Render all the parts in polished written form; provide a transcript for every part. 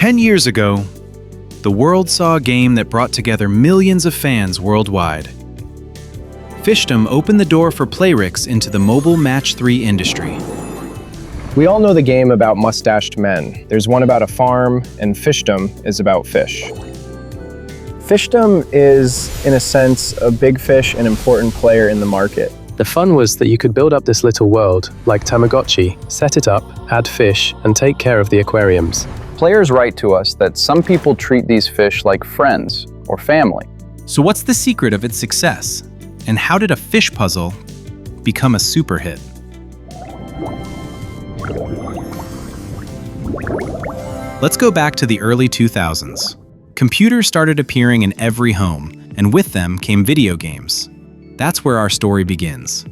10 years ago, the world saw a game that brought together millions of fans worldwide. Fishdom opened the door for playrix into the mobile Match 3 industry. We all know the game about mustached men. There's one about a farm, and Fishdom is about fish. Fishdom is, in a sense, a big fish and important player in the market. The fun was that you could build up this little world, like Tamagotchi, set it up, add fish, and take care of the aquariums. Players write to us that some people treat these fish like friends or family. So what's the secret of its success? And how did a fish puzzle become a super hit? Let's go back to the early 2000s. Computers started appearing in every home, and with them came video games. That's where our story begins.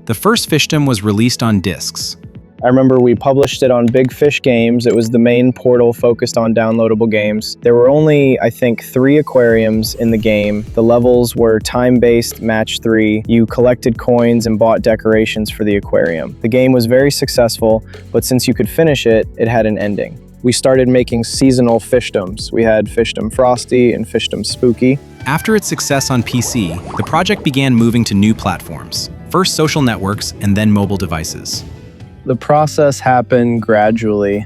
The first Fishdom was released on discs. I remember we published it on Big Fish Games. It was the main portal focused on downloadable games. There were only, I think, 3 aquariums in the game. The levels were time-based Match 3. You collected coins and bought decorations for the aquarium. The game was very successful, but since you could finish it, it had an ending. We started making seasonal Fishdoms. We had Fishdom Frosty and Fishdom Spooky. After its success on PC, the project began moving to new platforms, first social networks and then mobile devices. The process happened gradually.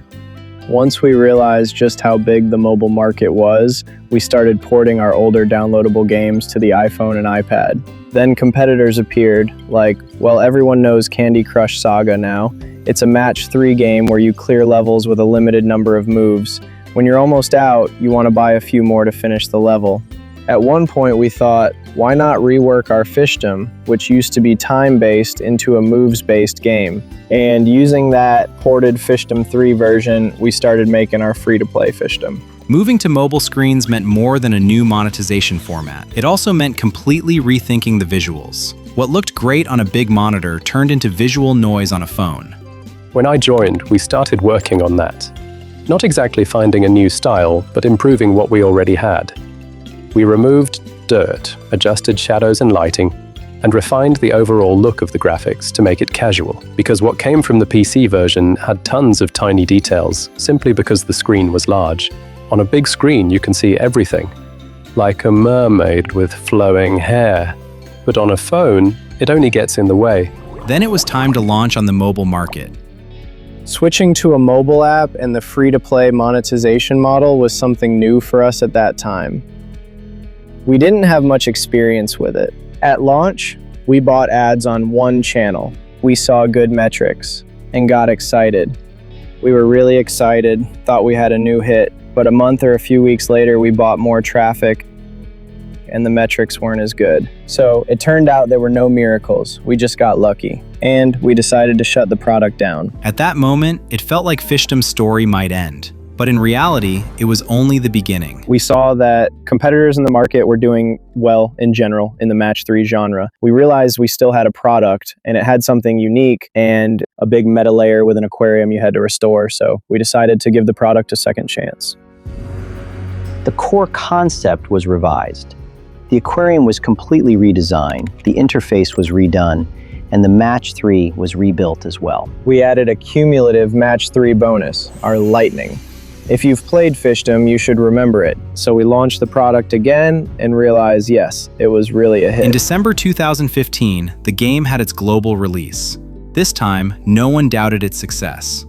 Once we realized just how big the mobile market was, we started porting our older downloadable games to the iPhone and iPad. Then competitors appeared, like, well, everyone knows Candy Crush Saga now. It's a Match 3 game where you clear levels with a limited number of moves. When you're almost out, you want to buy a few more to finish the level. At one point we thought, why not rework our Fishdom, which used to be time-based, into a moves-based game? And using that ported Fishdom 3 version, we started making our free-to-play Fishdom. Moving to mobile screens meant more than a new monetization format. It also meant completely rethinking the visuals. What looked great on a big monitor turned into visual noise on a phone. When I joined, we started working on that. Not exactly finding a new style, but improving what we already had. We removed dirt, adjusted shadows and lighting, and refined the overall look of the graphics to make it casual, because what came from the PC version had tons of tiny details, simply because the screen was large. On a big screen you can see everything, like a mermaid with flowing hair. But on a phone, it only gets in the way. Then it was time to launch on the mobile market. Switching to a mobile app and the free-to-play monetization model was something new for us at that time. We didn't have much experience with it. At launch, we bought ads on one channel. We saw good metrics and got excited. We were really excited, thought we had a new hit, but a month or a few weeks later, we bought more traffic and the metrics weren't as good. So it turned out there were no miracles. We just got lucky. And we decided to shut the product down. At that moment, it felt like Fishdom's story might end. But in reality, it was only the beginning. We saw that competitors in the market were doing well in general in the Match 3 genre. We realized we still had a product and it had something unique and a big meta layer with an aquarium you had to restore. So we decided to give the product a second chance. The core concept was revised. The aquarium was completely redesigned, the interface was redone, and the Match 3 was rebuilt as well. We added a cumulative Match 3 bonus, our Lightning. If you've played Fishdom, you should remember it. So we launched the product again and realized, yes, it was really a hit. In December 2015, the game had its global release. This time, no one doubted its success.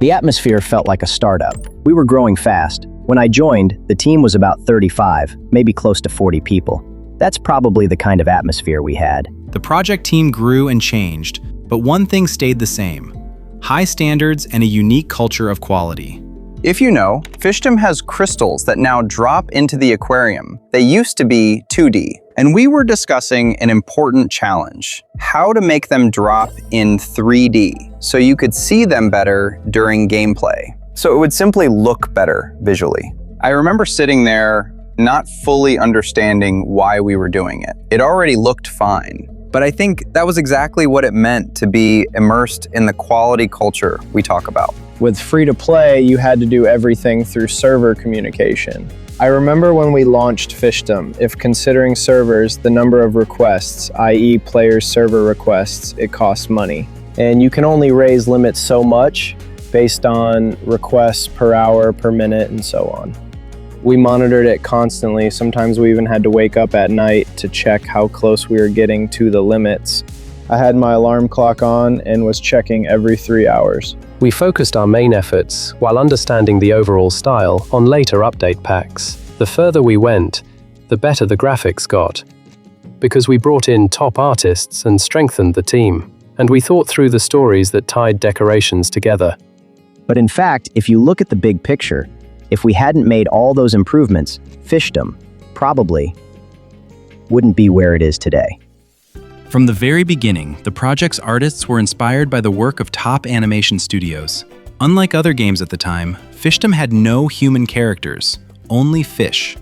The atmosphere felt like a startup. We were growing fast. When I joined, the team was about 35, maybe close to 40 people. That's probably the kind of atmosphere we had. The project team grew and changed, but one thing stayed the same: high standards and a unique culture of quality. If you know, Fishdom has crystals that now drop into the aquarium. They used to be 2D, and we were discussing an important challenge: how to make them drop in 3D so you could see them better during gameplay. So it would simply look better visually. I remember sitting there not fully understanding why we were doing it. It already looked fine, but I think that was exactly what it meant to be immersed in the quality culture we talk about. With free-to-play, you had to do everything through server communication. I remember when we launched Fishdom, if considering servers, the number of requests, i.e. players' server requests, it costs money. And you can only raise limits so much based on requests per hour, per minute, and so on. We monitored it constantly. Sometimes we even had to wake up at night to check how close we were getting to the limits. I had my alarm clock on and was checking every 3 hours. We focused our main efforts, while understanding the overall style, on later update packs. The further we went, the better the graphics got, because we brought in top artists and strengthened the team, and we thought through the stories that tied decorations together. But in fact, if you look at the big picture, if we hadn't made all those improvements, Fishdom probably wouldn't be where it is today. From the very beginning, the project's artists were inspired by the work of top animation studios. Unlike other games at the time, Fishdom had no human characters, only fish.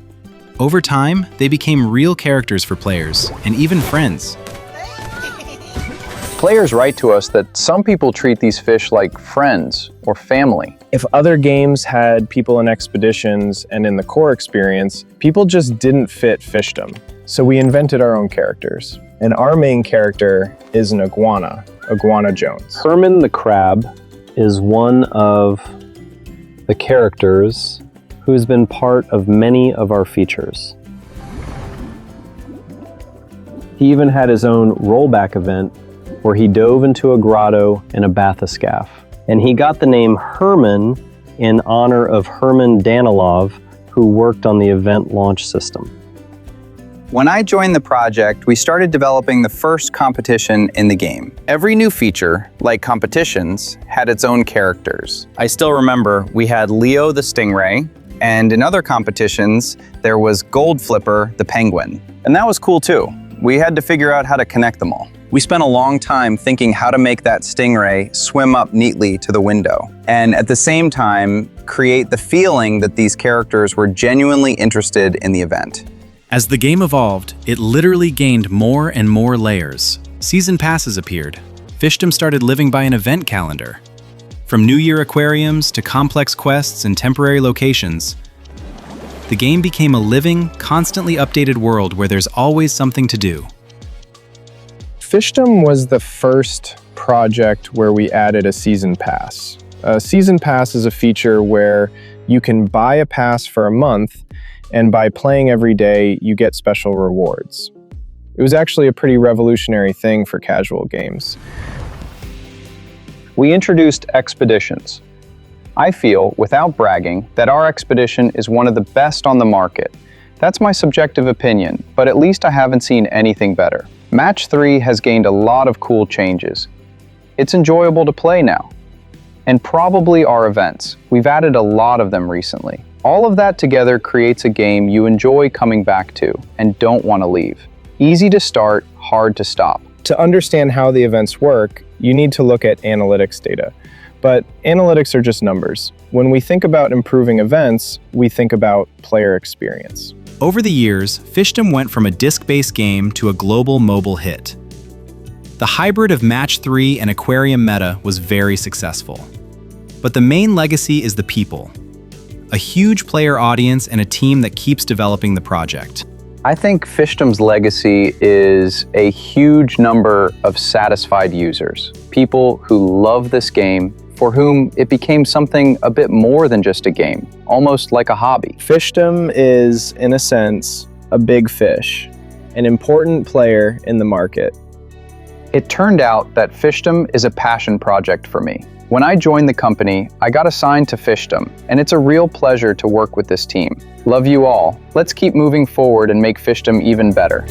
Over time, they became real characters for players, and even friends. Players write to us that some people treat these fish like friends or family. If other games had people in expeditions and in the core experience, people just didn't fit Fishdom. So we invented our own characters. And our main character is an iguana, Iguana Jones. Herman the Crab is one of the characters who's been part of many of our features. He even had his own rollback event where he dove into a grotto in a bathyscaphe. And he got the name Herman in honor of Herman Danilov, who worked on the event launch system. When I joined the project, we started developing the first competition in the game. Every new feature, like competitions, had its own characters. I still remember we had Leo the Stingray, and in other competitions, there was Gold Flipper the Penguin. And that was cool too. We had to figure out how to connect them all. We spent a long time thinking how to make that stingray swim up neatly to the window, and at the same time, create the feeling that these characters were genuinely interested in the event. As the game evolved, it literally gained more and more layers. Season passes appeared. Fishdom started living by an event calendar. From New Year aquariums to complex quests and temporary locations, the game became a living, constantly updated world where there's always something to do. Fishdom was the first project where we added a season pass. A season pass is a feature where you can buy a pass for a month, and by playing every day, you get special rewards. It was actually a pretty revolutionary thing for casual games. We introduced expeditions. I feel, without bragging, that our expedition is one of the best on the market. That's my subjective opinion, but at least I haven't seen anything better. Match 3 has gained a lot of cool changes. It's enjoyable to play now. And probably our events. We've added a lot of them recently. All of that together creates a game you enjoy coming back to and don't want to leave. Easy to start, hard to stop. To understand how the events work, you need to look at analytics data. But analytics are just numbers. When we think about improving events, we think about player experience. Over the years, Fishdom went from a disc-based game to a global mobile hit. The hybrid of Match 3 and Aquarium meta was very successful. But the main legacy is the people. A huge player audience and a team that keeps developing the project. I think Fishdom's legacy is a huge number of satisfied users. People who love this game, for whom it became something a bit more than just a game, almost like a hobby. Fishdom is, in a sense, a big fish, an important player in the market. It turned out that Fishdom is a passion project for me. When I joined the company, I got assigned to Fishdom, and it's a real pleasure to work with this team. Love you all. Let's keep moving forward and make Fishdom even better.